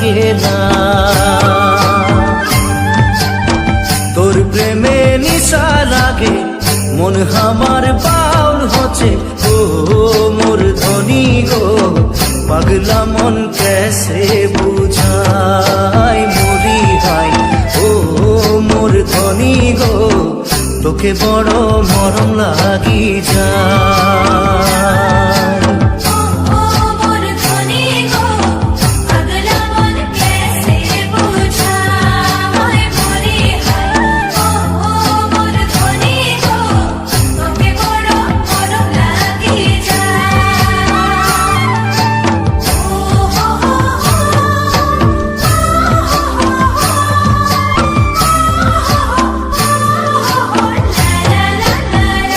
লাগে না। তোর প্রেমে নিশা লাগে মন আমার বাউল হচ্ছে। ও মোর ধনী গো পাগলা মন कैसे বুঝাই মরি ভাই। ও মোর ধনী গো তোকে বড় মরম লাগি যায়।